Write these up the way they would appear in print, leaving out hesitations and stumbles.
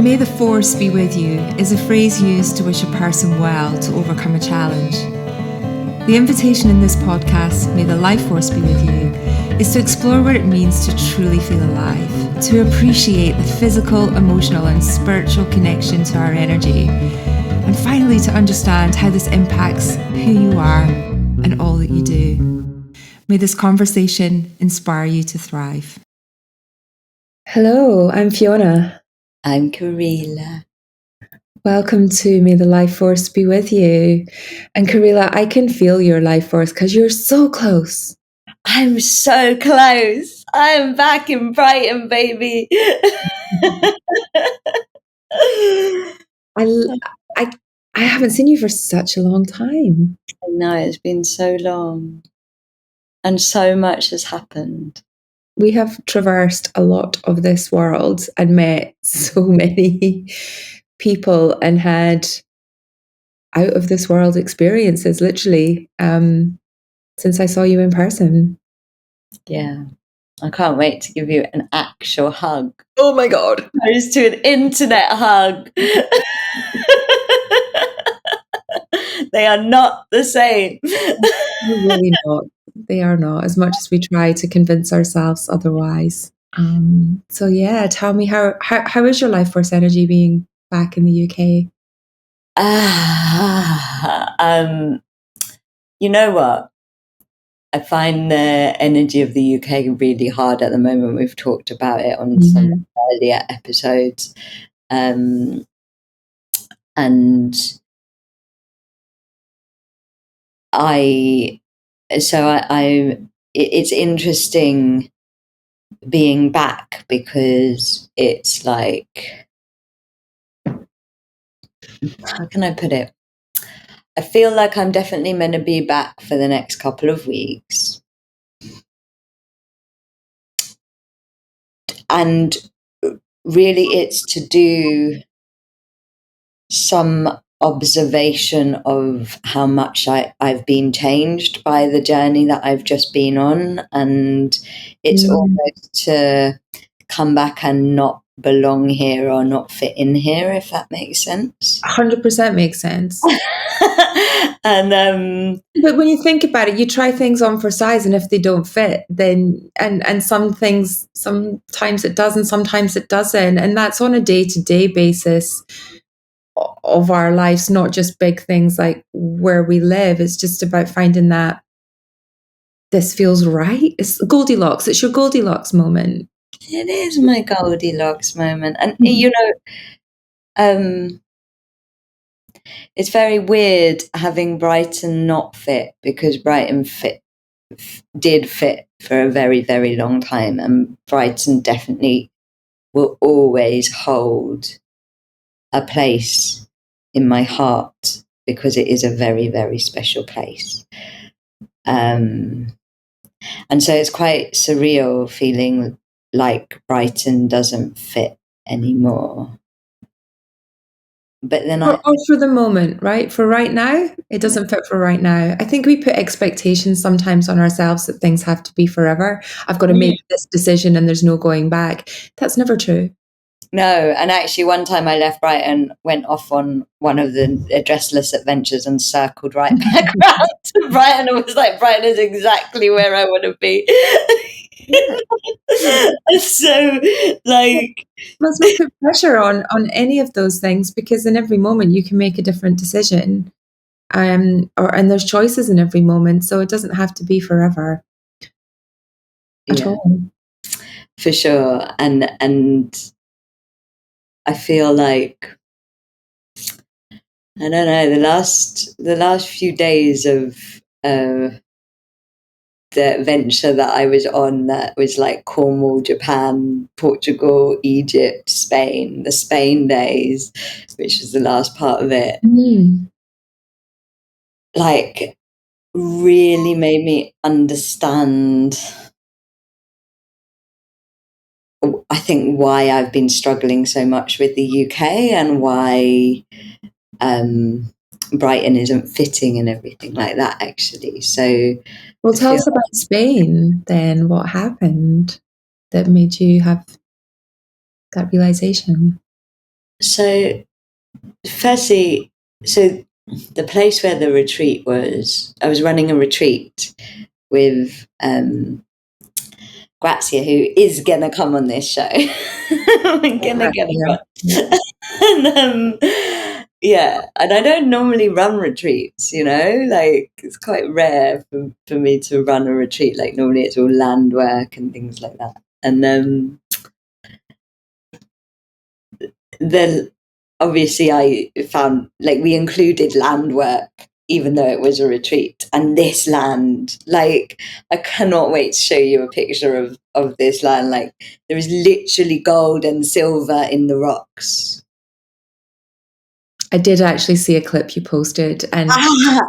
May the force be with you is a phrase used to wish a person well to overcome a challenge. The invitation in this podcast, May the life force be with you, is to explore what it means to truly feel alive, to appreciate the physical, emotional and spiritual connection to our energy, and finally to understand how this impacts who you are and all that you do. May this conversation inspire you to thrive. Hello, I'm Fiona. I'm Karila. Welcome to May the Life Force be with you. And Karila, I can feel your life force because you're so close. I'm so close. I'm back in Brighton, baby. I haven't seen you for such a long time. I know, it's been so long. And so much has happened. We have traversed a lot of this world and met so many people and had out of this world experiences, literally, since I saw you in person. Yeah. I can't wait to give you an actual hug. Oh my God. Opposed to an internet hug. They are not the same. They're really not. They are not, as much as we try to convince ourselves otherwise. So yeah, tell me how is your life force energy being back in the UK? You know what? I find the energy of the UK really hard at the moment. We've talked about it on some earlier episodes. And it's interesting being back because it's like, how can I put it? I feel like I'm definitely meant to be back for the next couple of weeks. And really it's to do some observation of how much I've been changed by the journey that I've just been on. And it's almost to come back and not belong here or not fit in here, if that makes sense. 100% makes sense. And but when you think about it, you try things on for size, and if they don't fit, then and some things sometimes it does and sometimes it doesn't, and that's on a day-to-day basis of our lives, not just big things like where we live. It's just about finding that this feels right. It's Goldilocks. It's your Goldilocks moment. It is my Goldilocks moment. And, you know, it's very weird having Brighton not fit, because Brighton did fit for a very, very long time. And Brighton definitely will always hold a place in my heart because it is a very, very special place. And so it's quite surreal feeling like Brighton doesn't fit anymore. But then or for the moment, right? For right now, it doesn't fit for right now. I think we put expectations sometimes on ourselves that things have to be forever. I've got to make this decision and there's no going back. That's never true. No, and actually one time I left Brighton, went off on one of the dressless adventures and circled right back around to Brighton and was like, Brighton is exactly where I want to be. So, like... Let's not put pressure on any of those things, because in every moment you can make a different decision. And there's choices in every moment, so it doesn't have to be forever at all. For sure. And I feel like, I don't know, the last few days of the adventure that I was on, that was like Cornwall, Japan, Portugal, Egypt, Spain, the Spain days, which was the last part of it, like really made me understand, I think, why I've been struggling so much with the UK and why Brighton isn't fitting and everything like that, actually. So, well, tell us about Spain then. What happened that made you have that realization? So, firstly, so the place where the retreat was, I was running a retreat with Grazia, who is gonna come on this show. We're gonna get her on. And yeah, and I don't normally run retreats, like it's quite rare for me to run a retreat. Like normally it's all land work and things like that. And then obviously I found, like, we included land work even though it was a retreat. And this land, like, I cannot wait to show you a picture of this land. Like, there is literally gold and silver in the rocks. I did actually see a clip you posted, and I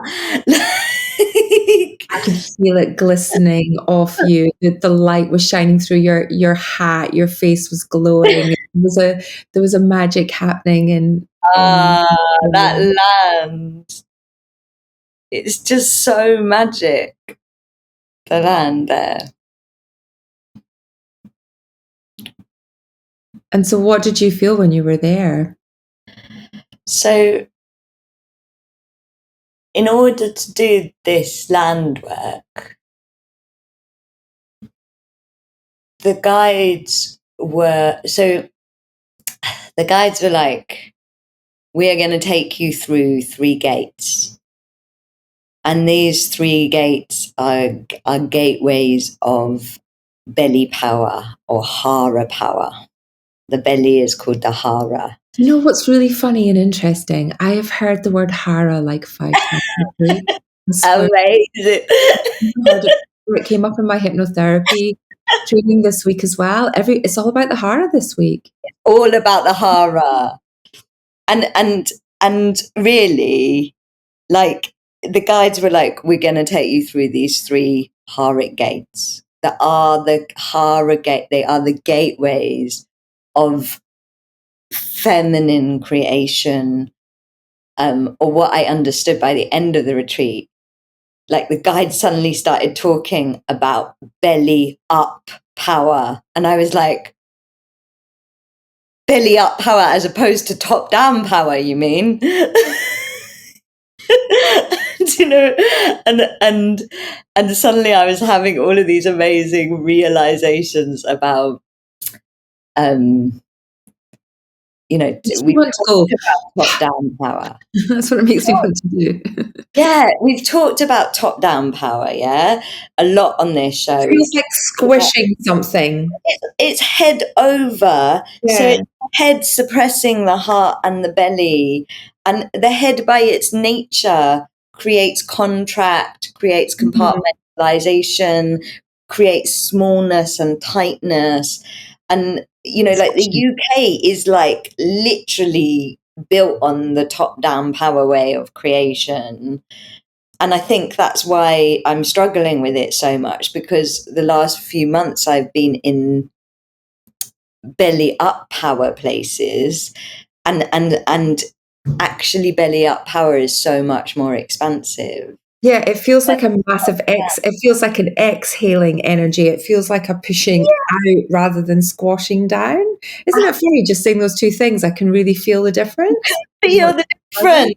could feel it glistening off you. The light was shining through your hat. Your face was glowing. There was a magic happening in that land. It's just so magic. The land there. And so, what did you feel when you were there? So, in order to do this land work, the guides were like, we are going to take you through 3 gates. And these 3 gates are gateways of belly power or hara power. The belly is called the hara. You know what's really funny and interesting? I have heard the word hara like 5 times this week. Amazing. It came up in my hypnotherapy training this week as well. It's all about the hara this week. All about the hara. And really, like, the guides were like, we're going to take you through these 3 haric gates. That are the hara gate. They are the gateways of feminine creation, or what I understood by the end of the retreat. Like, the guide suddenly started talking about belly up power. And I was like, belly up power as opposed to top down power, you mean? And suddenly I was having all of these amazing realizations about, we talked about top down power. That's what it makes me want to do. Yeah, we've talked about top down power, a lot on this show. It feels like squishing something. It's head over. Yeah. So it's head suppressing the heart and the belly. And the head by its nature creates contract, creates compartmentalization, creates smallness and tightness. And, like, the UK is like literally built on the top-down power way of creation. And I think that's why I'm struggling with it so much, because the last few months I've been in belly up power places, and actually belly up power is so much more expansive. Yeah, it feels like a massive it feels like an exhaling energy. It feels like a pushing out rather than squashing down. Isn't it funny, just saying those 2 things? I can really feel the difference. Feel the difference.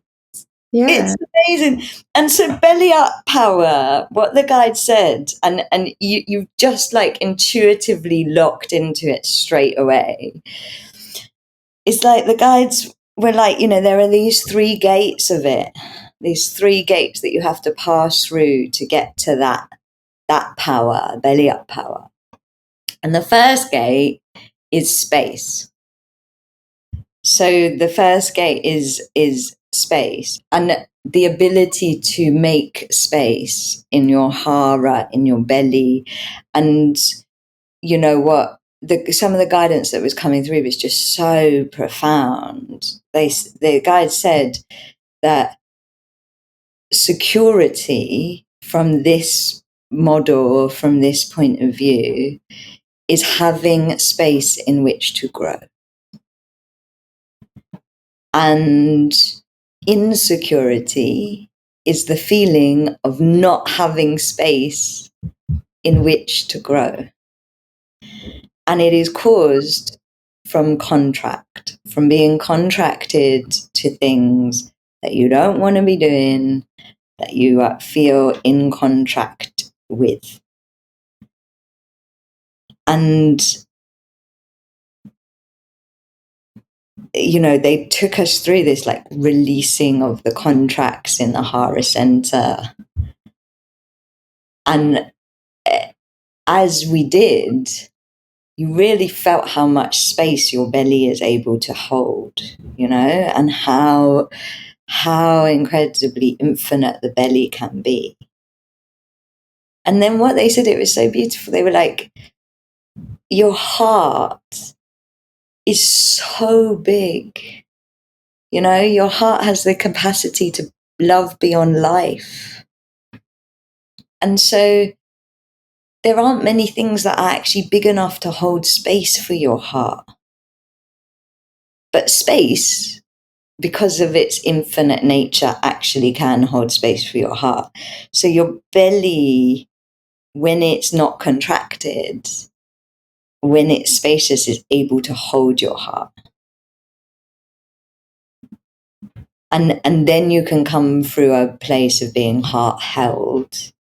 Yeah. It's amazing. And so belly up power, what the guide said, and you just like intuitively locked into it straight away. It's like the guides were like, there are these 3 gates of it. These 3 gates that you have to pass through to get to that power, belly up power. And the first gate is space. So the first gate is space, and the ability to make space in your hara, in your belly. And you know what? Some of the guidance that was coming through was just so profound. The guide said that security from this model, from this point of view, is having space in which to grow. And insecurity is the feeling of not having space in which to grow. And it is caused from contract. from being contracted to things that you don't want to be doing, that you feel in contract with. And, they took us through this like releasing of the contracts in the Hara Center. And as we did, you really felt how much space your belly is able to hold, and how incredibly infinite the belly can be. And then what they said, it was so beautiful. They were like, your heart is so big. Your heart has the capacity to love beyond life. And so there aren't many things that are actually big enough to hold space for your heart. But space, because of its infinite nature, actually can hold space for your heart. So your belly, when it's not contracted, when it's spacious, is able to hold your heart. And then you can come through a place of being heart held,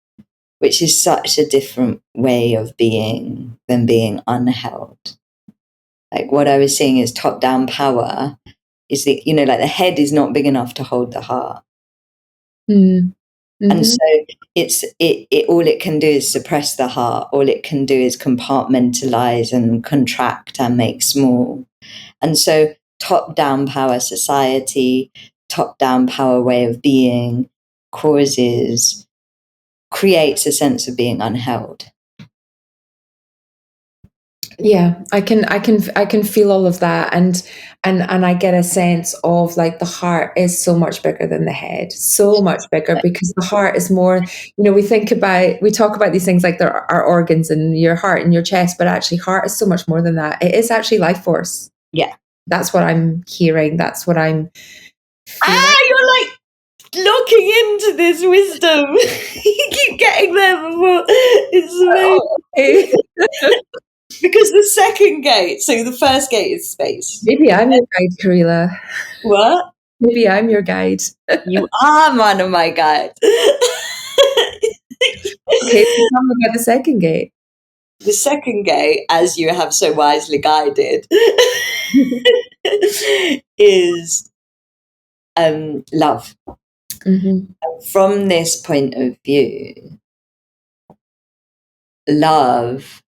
which is such a different way of being than being unheld. Like what I was saying is top-down power is like the head is not big enough to hold the heart. Mm-hmm. And so it all it can do is suppress the heart. All it can do is compartmentalize and contract and make small. And so top-down power society, top-down power way of being creates a sense of being unheld. Yeah, I can feel all of that, and I get a sense of like the heart is so much bigger than the head, so much bigger, because the heart is more, we talk about these things like there are organs and your heart and your chest, but actually heart is so much more than that. It is actually life force. Yeah. That's what I'm hearing. That's what I'm feeling. You're like looking into this wisdom. You keep getting there before it's amazing. Because the second gate, so the first gate is space. Maybe I'm your guide, Karila. What? Maybe I'm your guide. You are one of my guides. Okay, tell me about the second gate. The second gate, as you have so wisely guided, is love. Mm-hmm. From this point of view, love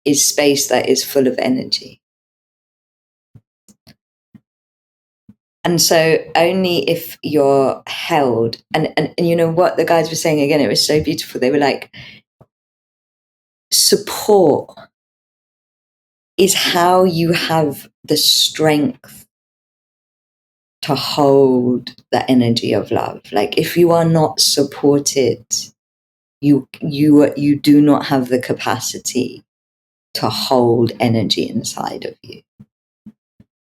is space that is full of energy. And so only if you're held, and what the guys were saying, again, it was so beautiful. They were like, support is how you have the strength to hold the energy of love. Like if you are not supported, you do not have the capacity to hold energy inside of you.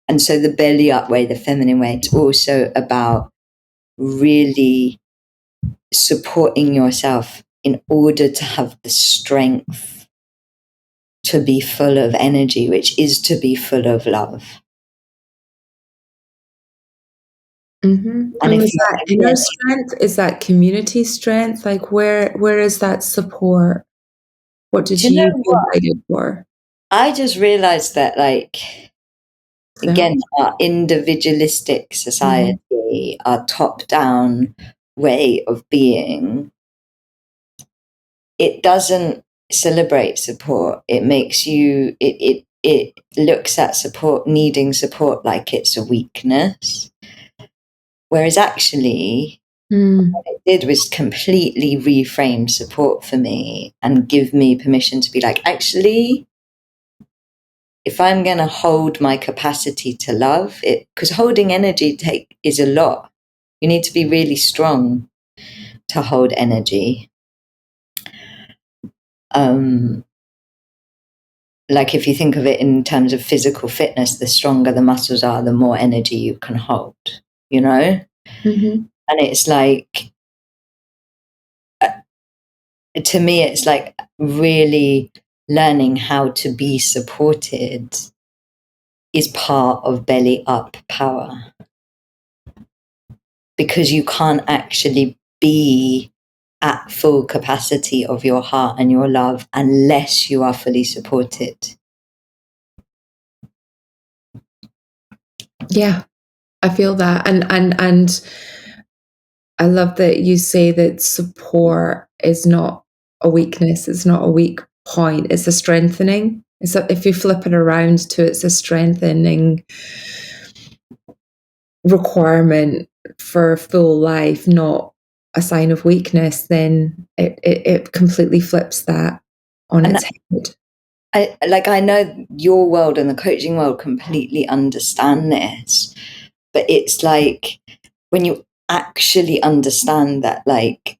And so the belly up way, the feminine way, it's also about really supporting yourself in order to have the strength to be full of energy, which is to be full of love. Mm-hmm. And is that inner strength? Is that community strength? Like where is that support? What did you feel guided for? I just realized that, like, again, our individualistic society, our top-down way of being, it doesn't celebrate support. It makes you, it looks at needing support like it's a weakness. Whereas actually, what it did was completely reframe support for me and give me permission to be like, actually, if I'm going to hold my capacity to love it, because holding energy is a lot. You need to be really strong to hold energy. Like if you think of it in terms of physical fitness, the stronger the muscles are, the more energy you can hold, Mm-hmm. And it's like, to me, it's like really learning how to be supported is part of belly up power, because you can't actually be at full capacity of your heart and your love unless you are fully supported. Yeah, I feel that. And I love that you say that support is not a weakness, it's not a weak point, it's a strengthening. If you flip it around to it's a strengthening requirement for full life, not a sign of weakness, then it completely flips that on And its head. I know your world and the coaching world completely understand this, but it's like when you actually understand that, like,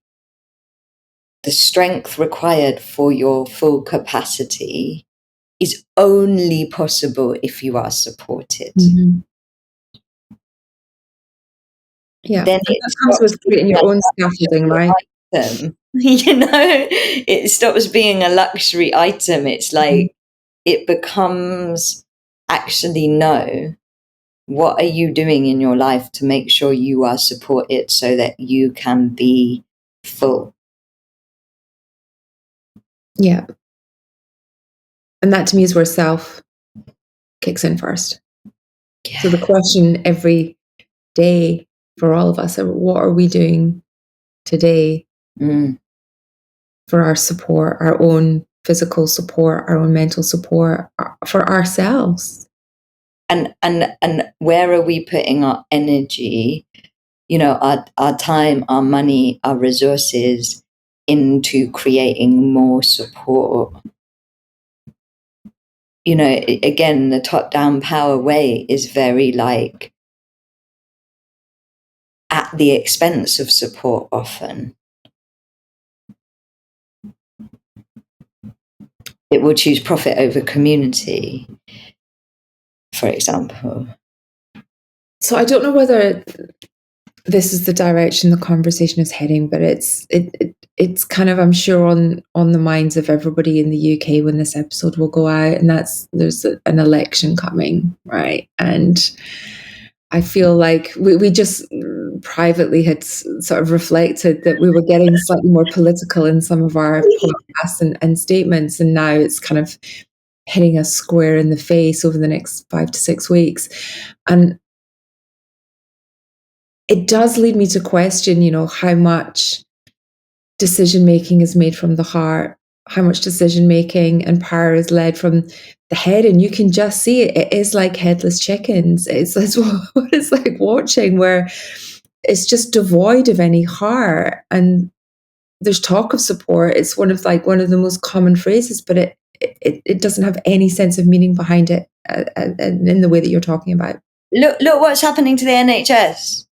the strength required for your full capacity is only possible if you are supported. Mm-hmm. Yeah, Then and it that comes stops with creating being a your own scaffolding, right? luxury item. It stops being a luxury item. It's like it becomes, actually, no, what are you doing in your life to make sure you are supported so that you can be full? Yeah. And that to me is where self kicks in first. Yeah. So the question every day for all of us, what are we doing today for our support, our own physical support, our own mental support for ourselves? And where are we putting our energy, our time, our money, our resources into creating more support? Again, the top-down power way is very like at the expense of support often. It will choose profit over community, for example. So I don't know whether this is the direction the conversation is heading, but it's kind of, I'm sure, on the minds of everybody in the UK when this episode will go out, and there's an election coming, right? And I feel like we just privately had sort of reflected that we were getting slightly more political in some of our podcasts and statements, and now it's kind of hitting us square in the face over the next 5 to 6 weeks. And it does lead me to question, how much decision making is made from the heart, how much decision making and power is led from the head. And you can just see it. It is like headless chickens. It's what it's like watching, where it's just devoid of any heart. And there's talk of support. It's one of the most common phrases, but it doesn't have any sense of meaning behind it in the way that you're talking about. Look what's happening to the NHS.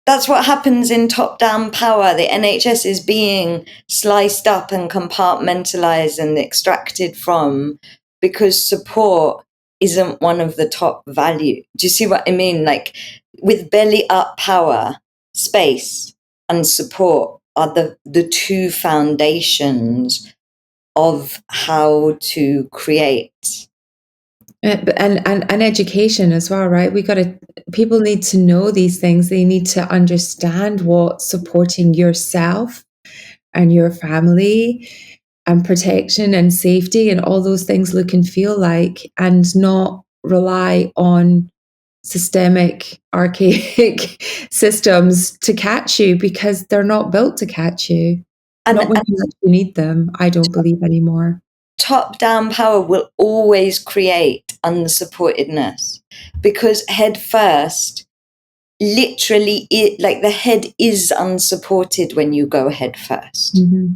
That's what happens in top-down power. The NHS is being sliced up and compartmentalized and extracted from, because support isn't one of the top value. Do you see what I mean? Like, with belly up power, space and support are the two foundations of how to create. And education as well, right? People need to know these things. They need to understand what supporting yourself and your family and protection and safety and all those things look and feel like, and not rely on systemic, archaic systems to catch you, because they're not built to catch you. Not when you actually need them, I don't believe anymore. Top-down power will always create unsupportedness, because head first, literally, the head is unsupported when you go head first. Mm-hmm.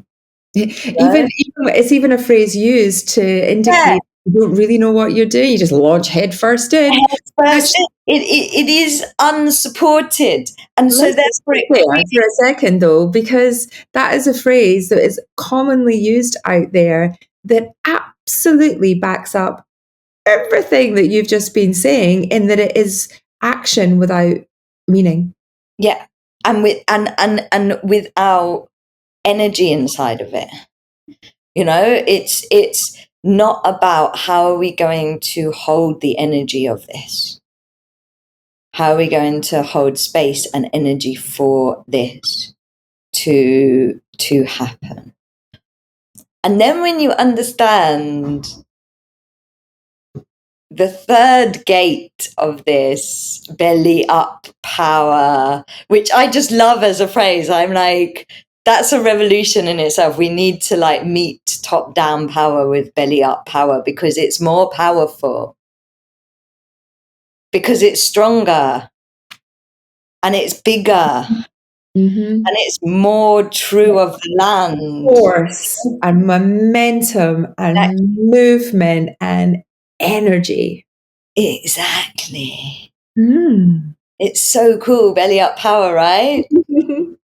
Even it's even a phrase used to indicate you don't really know what you're doing. You just launch head first in. Head first, it is unsupported, and so therefore there for a second though, because that is a phrase that is commonly used out there that absolutely backs up everything that you've just been saying, in that it is action without meaning. Yeah, and without energy inside of it. It's not about how are we going to hold the energy of this? How are we going to hold space and energy for this to happen? And then when you understand the third gate of this belly up power, which I just love as a phrase, I'm like, that's a revolution in itself. We need to like meet top down power with belly up power because it's more powerful, because it's stronger and it's bigger. Mm-hmm. And it's more true of the land. Force and momentum and movement and energy. Exactly. Mm. It's so cool, belly up power, right?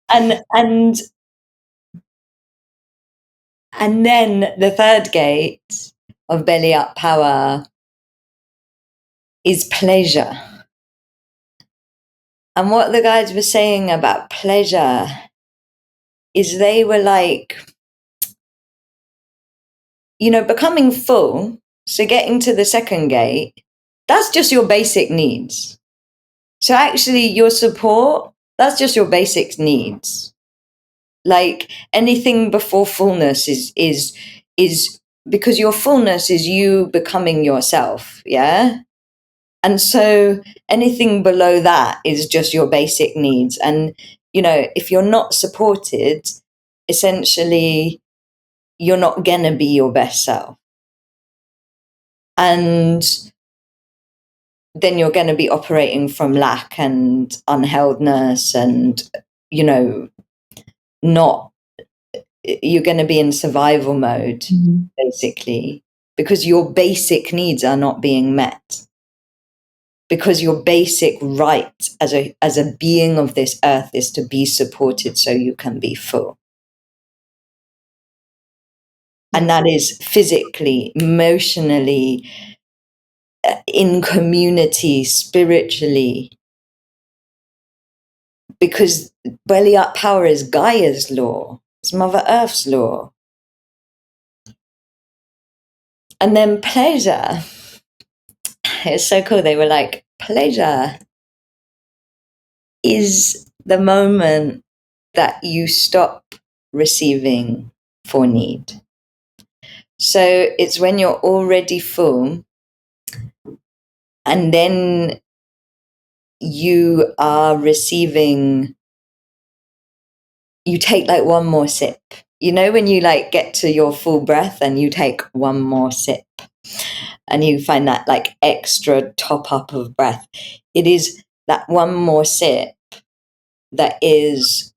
and then the third gate of belly up power is pleasure. And what the guides were saying about pleasure is they were like, you know, becoming full, so getting to the second gate, that's just your basic needs. So actually your support, that's just your basic needs. Like anything before fullness is because your fullness is you becoming yourself, yeah? And so anything below that is just your basic needs. And, you know, if you're not supported, essentially you're not going to be your best self. And then you're going to be operating from lack and unheldness and, you know, not, you're going to be in survival mode, mm-hmm. basically, because your basic needs are not being met. Because your basic right as a being of this earth is to be supported so you can be full. And that is physically, emotionally, in community, spiritually. Because belly up power is Gaia's law. It's Mother Earth's law. And then pleasure. It's so cool. They were like, pleasure is the moment that you stop receiving for need. So it's when you're already full and then you are receiving, you take like one more sip. You know, when you like get to your full breath and you take one more sip and you find that like extra top up of breath. It is that one more sip that is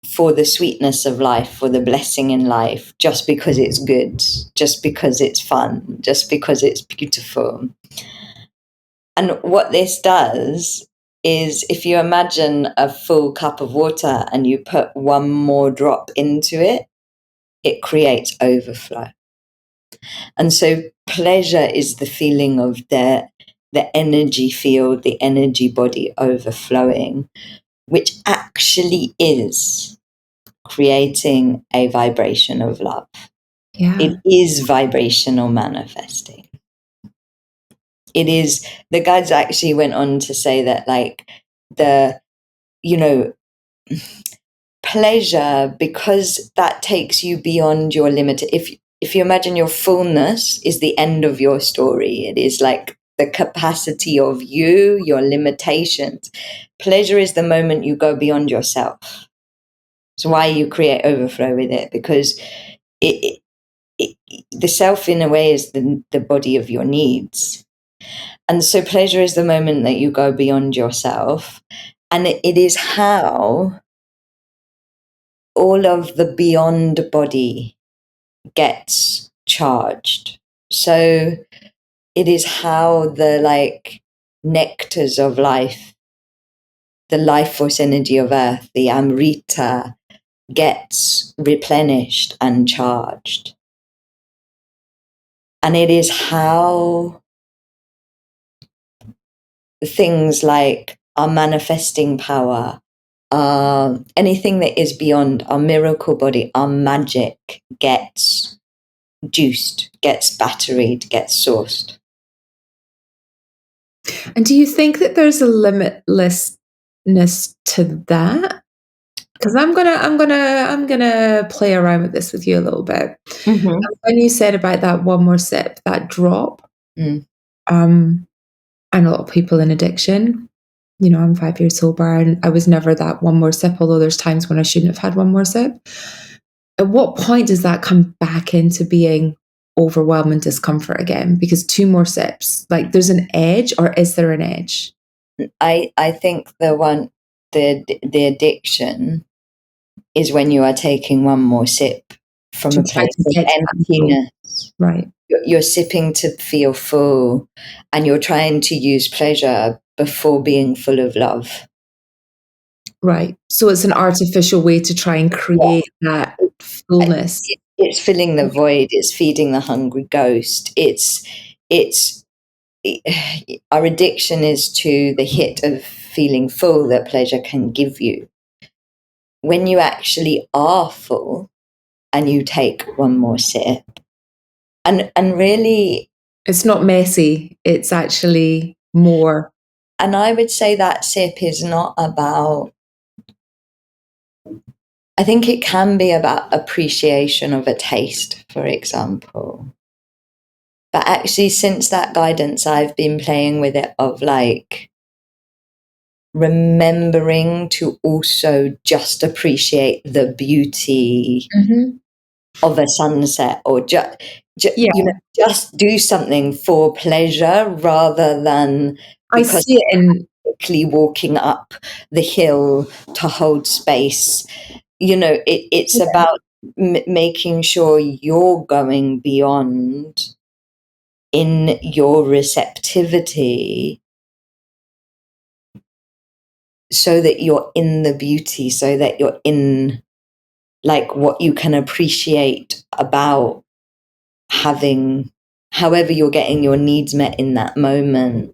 for the sweetness of life, for the blessing in life, just because it's good, just because it's fun, just because it's beautiful. And what this does is if you imagine a full cup of water and you put one more drop into it, it creates overflow. And so pleasure is the feeling of the energy field, the energy body overflowing, which actually is creating a vibration of love. Yeah. It is vibrational manifesting. It is, the guides actually went on to say that like the, you know, pleasure, because that takes you beyond your limit. If you imagine your fullness is the end of your story, it is like the capacity of you, your limitations. Pleasure is the moment you go beyond yourself. It's why you create overflow with it, because the self in a way is the body of your needs. And so pleasure is the moment that you go beyond yourself. And it is how all of the beyond body gets charged. So it is how the like nectars of life, the life force energy of earth, the Amrita, gets replenished and charged. And it is how things like our manifesting power, anything that is beyond our miracle body, our magic gets juiced, gets batteried, gets sourced. And do you think that there's a limitlessness to that? Because I'm gonna play around with this with you a little bit. Mm-hmm. When you said about that one more sip, that drop, Mm. and a lot of people in addiction, I'm 5 years sober and I was never that one more sip, although there's times when I shouldn't have had one more sip. At what point does that come back into being overwhelm and discomfort again? Because two more sips, like there's an edge, or is there an edge? I think the addiction is when you are taking one more sip from To a try place to of get to that full, emptiness. right. You're sipping to feel full, and you're trying to use pleasure before being full of love. Right. So it's an artificial way to try and create that fullness. It's filling the void. It's feeding the hungry ghost. It's our addiction is to the hit of feeling full that pleasure can give you. When you actually are full and you take one more sip, and really, It's not messy. It's actually more. and I would say that sip is not about. I think it can be about appreciation of a taste, for example. But actually, since that guidance, I've been playing with it of like remembering to also just appreciate the beauty of a sunset, or Yeah. just do something for pleasure rather than I because see it in, quickly walking up the hill to hold space. It's yeah. about making sure you're going beyond in your receptivity so that you're in the beauty, so that you're in like what you can appreciate about having, however you're getting your needs met in that moment.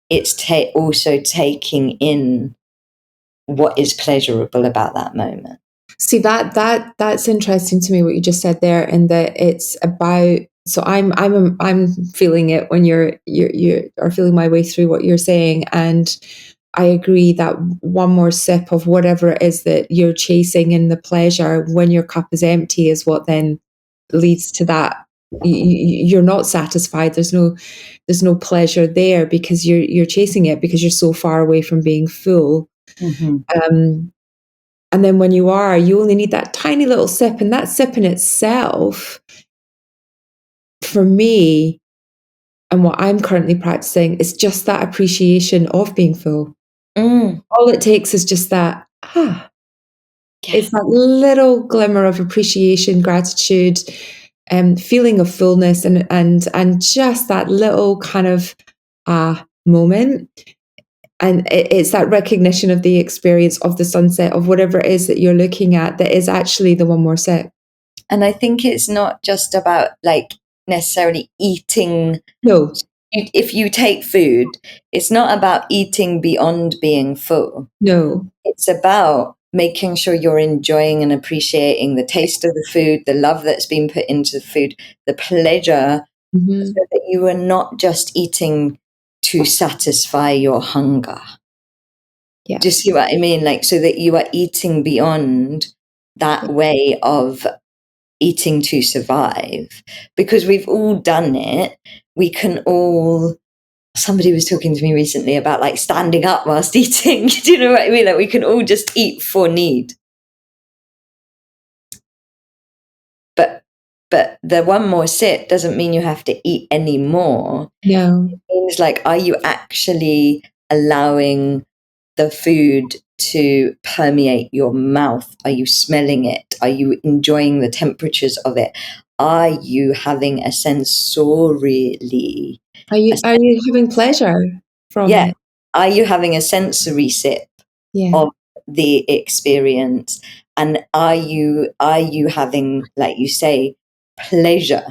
It's also taking in what is pleasurable about that moment. See, that's interesting to me what you just said there, and that it's about. So I'm feeling it when you are feeling my way through what you're saying, and I agree that one more sip of whatever it is that you're chasing in the pleasure when your cup is empty is what then leads to that. You're not satisfied. There's no pleasure there because you're chasing it because you're so far away from being full. Mm-hmm. And then when you only need that tiny little sip. And that sip in itself, for me, and what I'm currently practicing, is just that appreciation of being full. All it takes is just that, it's that little glimmer of appreciation, gratitude, feeling of fullness, and just that little kind of moment. And it's that recognition of the experience of the sunset, of whatever it is that you're looking at, that is actually the one more sip. And I think it's not just about like necessarily eating. No, If you take food, it's not about eating beyond being full. no. It's about making sure you're enjoying and appreciating the taste of the food, the love that's been put into the food, the pleasure, Mm-hmm. so that you are not just eating to satisfy your hunger. Yeah. Do you see what I mean? Like, so that you are eating beyond that way of eating to survive, because we've all done it. We can all. Somebody was talking to me recently about like standing up whilst eating. Do you know what I mean? Like we can all just eat for need. But the one more sip doesn't mean you have to eat any more. No. It means like, are you actually allowing the food to permeate your mouth? Are you smelling it? Are you enjoying the temperatures of it? Are you having a sensorily? Are you having pleasure from Yeah. it? Are you having a sensory sip Yeah. of the experience? And are you having, like you say, pleasure?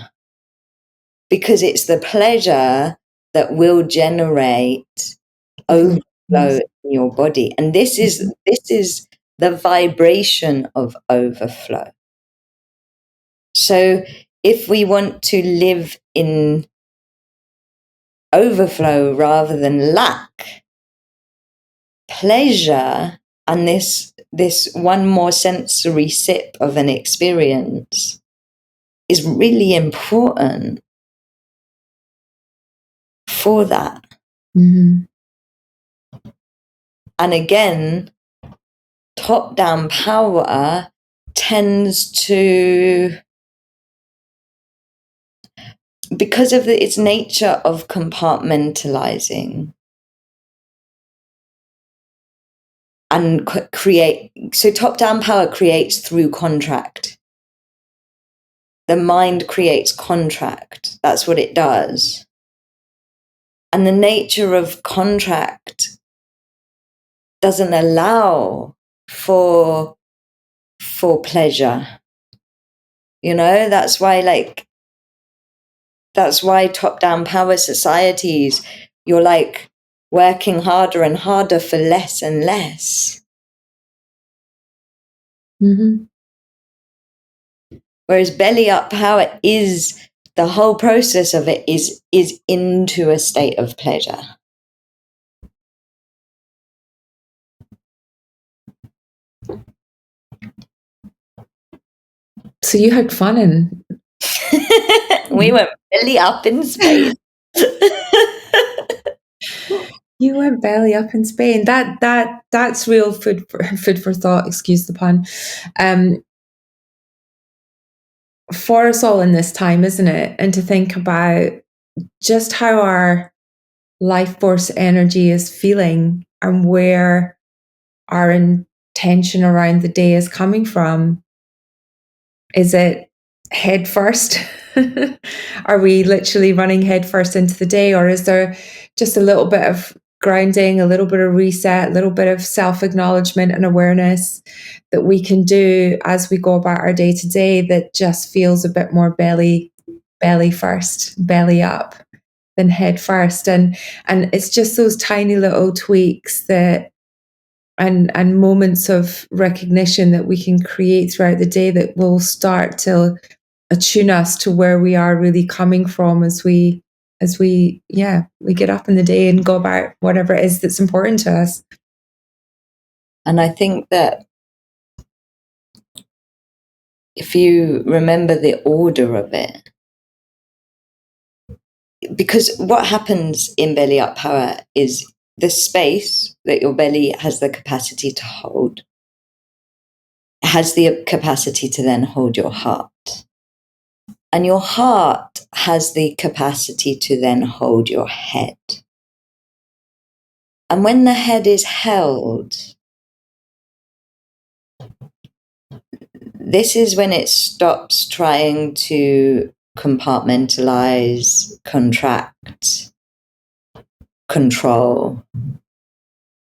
Because it's the pleasure that will generate overflow Yes. in your body. And this is the vibration of overflow. So if we want to live in overflow rather than lack, pleasure and this one more sensory sip of an experience is really important for that. Mm-hmm. And again, top-down power tends to, because of its nature of compartmentalizing and so top-down power creates through contract. The mind creates contract. That's what it does. And the nature of contract doesn't allow for pleasure. You know, that's why top-down power societies, you're like working harder and harder for less and less. Mm-hmm. Whereas belly up power is, the whole process of it is into a state of pleasure. So you had fun and we went belly up in space. you went belly up in Spain. That's real food for thought. Excuse the pun. For us all in this time, isn't it? And to think about just how our life force energy is feeling and where our intention around the day is coming from. Is it head first? Are we literally running head first into the day, or is there just a little bit of grounding, a little bit of reset, a little bit of self-acknowledgement and awareness that we can do as we go about our day to day that just feels a bit more belly first, belly up than head first? And it's just those tiny little tweaks that and moments of recognition that we can create throughout the day that will start to attune us to where we are really coming from as we get up in the day and go about whatever it is that's important to us. And I think that if you remember the order of it, because what happens in belly up power is the space that your belly has the capacity to hold has the capacity to then hold your heart. And your heart has the capacity to then hold your head. And when the head is held, this is when it stops trying to compartmentalize, contract, control,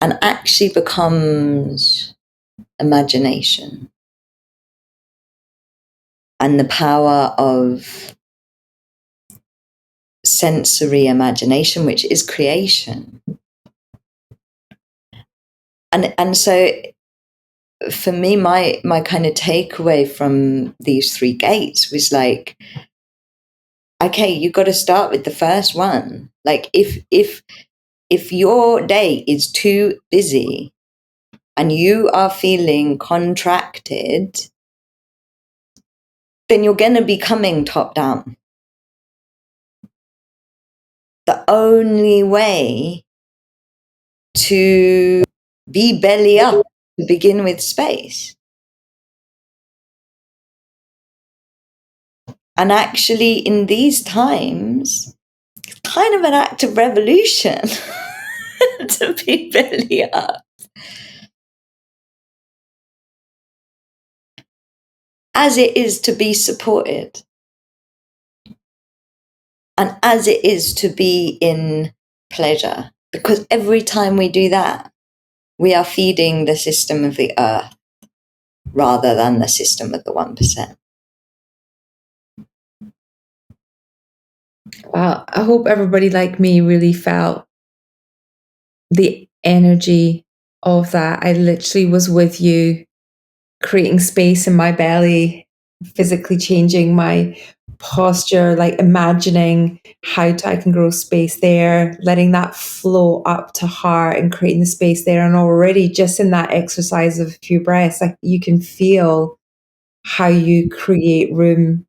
and actually becomes imagination. And the power of sensory imagination, which is creation. And so for me, my kind of takeaway from these three gates was like, okay, you got to start with the first one. Like if your day is too busy and you are feeling contracted, then you're going to be coming top down. The only way to be belly up, to begin with space. And actually, in these times, it's kind of an act of revolution to be belly up. As it is to be supported. And as it is to be in pleasure. Because every time we do that, we are feeding the system of the earth rather than the system of the 1%. Wow, I hope everybody like me really felt the energy of that. I literally was with you, creating space in my belly physically changing my posture, like imagining I can grow space there, letting that flow up to heart and creating the space there. And already just in that exercise of a few breaths, like you can feel how you create room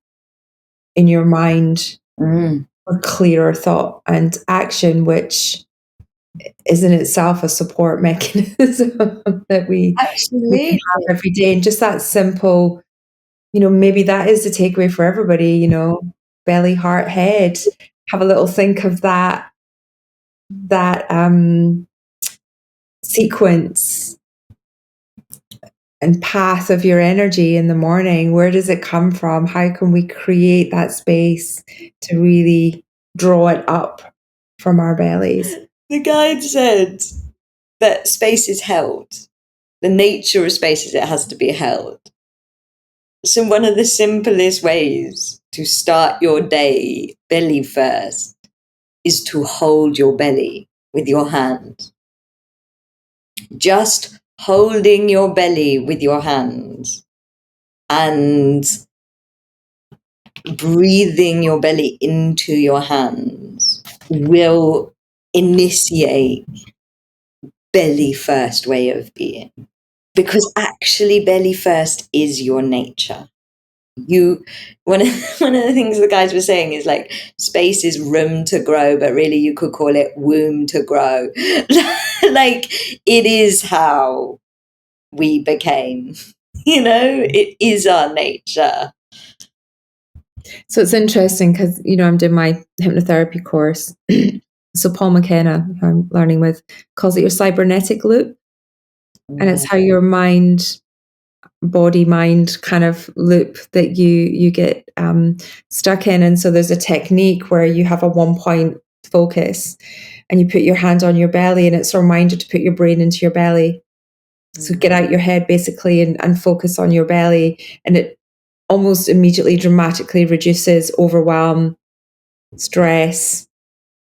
in your mind for clearer thought and action, which is in itself a support mechanism that we can have every day. And just that simple, maybe that is the takeaway for everybody, belly, heart, head. Have a little think of that sequence and path of your energy in the morning. Where does it come from? How can we create that space to really draw it up from our bellies? The guide said that space is held. The nature of space is it has to be held. So one of the simplest ways to start your day belly first is to hold your belly with your hand. Just holding your belly with your hands and breathing your belly into your hands will initiate belly first way of being. Because actually belly first is your nature. One of the things the guys were saying is like space is room to grow, but really you could call it womb to grow. Like it is how we became, it is our nature. So it's interesting because, I'm doing my hypnotherapy course. So Paul McKenna, who I'm learning with, calls it your cybernetic loop. And it's how your body mind kind of loop that you get stuck in. And so there's a technique where you have a 1-point focus and you put your hand on your belly, and it's a reminder to put your brain into your belly. So get out your head basically and focus on your belly, and it almost immediately dramatically reduces overwhelm, stress.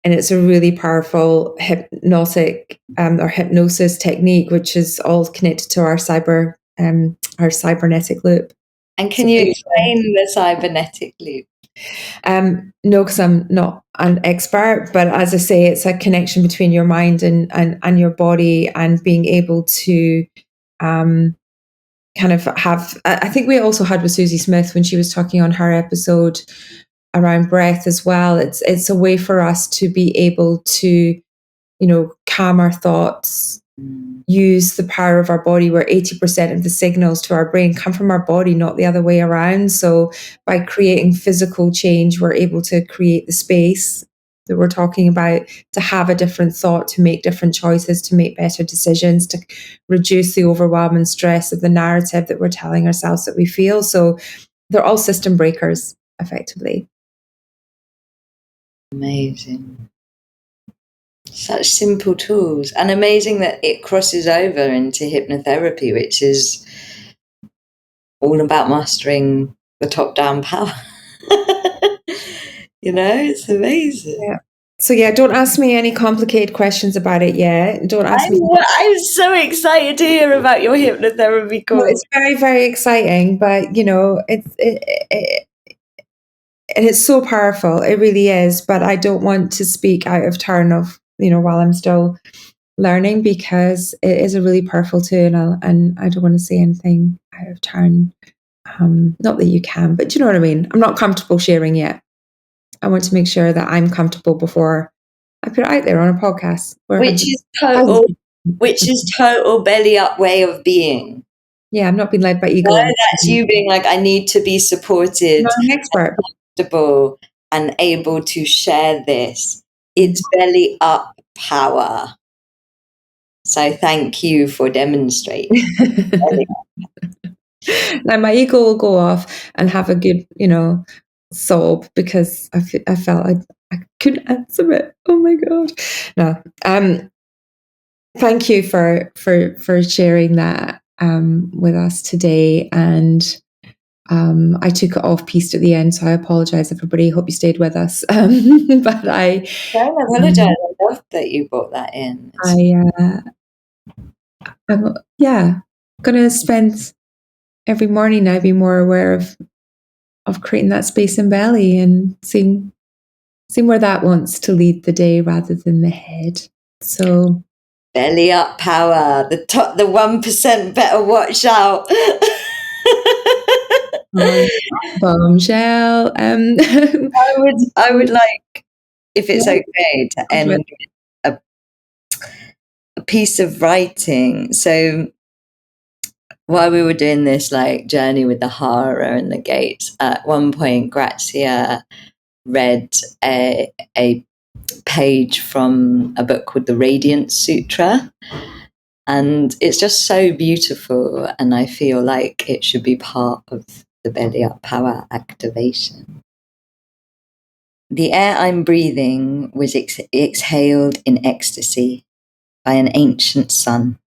And it's a really powerful hypnotic or hypnosis technique, which is all connected to our cybernetic loop. And can you explain the cybernetic loop? No, because I'm not an expert, but as I say, it's a connection between your mind and your body, and being able to kind of have, I think we also had with Susie Smith when she was talking on her episode around breath as well. It's a way for us to be able to, calm our thoughts, use the power of our body, where 80% of the signals to our brain come from our body, not the other way around. So by creating physical change, we're able to create the space that we're talking about, to have a different thought, to make different choices, to make better decisions, to reduce the overwhelm and stress of the narrative that we're telling ourselves that we feel. So they're all system breakers, effectively. Amazing. Such simple tools, and amazing that it crosses over into hypnotherapy, which is all about mastering the top-down power. It's amazing. Yeah. So don't ask me any complicated questions about it yet. Don't ask me. I'm so excited to hear about your hypnotherapy course. Well, it's very, very exciting, but and it's so powerful. It really is. But I don't want to speak out of turn of, while I'm still learning, because it is a really powerful tool, and I don't want to say anything out of turn. Not that you can, but you know what I mean? I'm not comfortable sharing yet. I want to make sure that I'm comfortable before I put it out there on a podcast. Which is total belly up way of being. Yeah, I'm not being led by ego. No, that's you being like, I need to be supported, I'm an expert, comfortable, and able to share this. It's belly up power. So thank you for demonstrating. Now my ego will go off and have a good, sob, because I felt I couldn't answer it. Oh my god! No, thank you for sharing that with us today, and I took it off piste at the end, so I apologize, everybody. Hope you stayed with us. But I don't apologize. I love that you brought that in. I'm going to spend every morning now be more aware of creating that space in belly and seeing where that wants to lead the day rather than the head. So belly up power, the 1% better watch out. Bombshell. I would like, if it's okay, to end with a piece of writing. So while we were doing this like journey with the Hara and the gates, at one point Grazia read a page from a book called the Radiance Sutra, and it's just so beautiful, and I feel like it should be part of the belly up power activation. The air I'm breathing was exhaled in ecstasy by an ancient sun.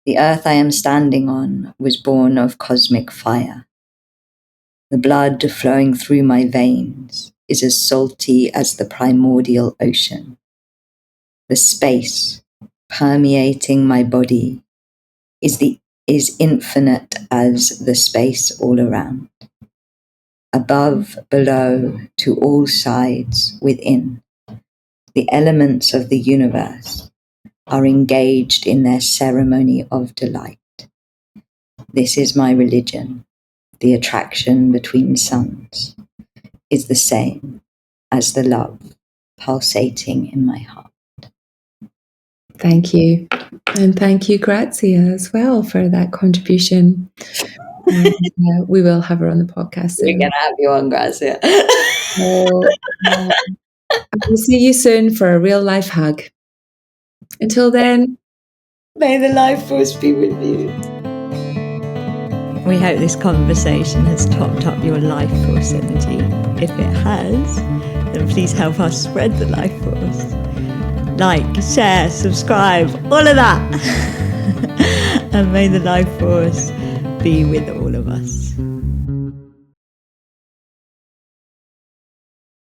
The earth I am standing on was born of cosmic fire. The blood flowing through my veins is as salty as the primordial ocean. The space permeating my body is infinite as the space all around. Above, below, to all sides, within, the elements of the universe are engaged in their ceremony of delight. This is my religion. The attraction between suns is the same as the love pulsating in my heart. Thank you. And thank you, Grazia, as well, for that contribution. And, we will have her on the podcast soon. We're going to have you on, Grazia. We'll see you soon for a real life hug. Until then, may the life force be with you. We hope this conversation has topped up your life force energy. If it has, then please help us spread the life force. Like, share, subscribe, all of that. And may the life force be with all of us.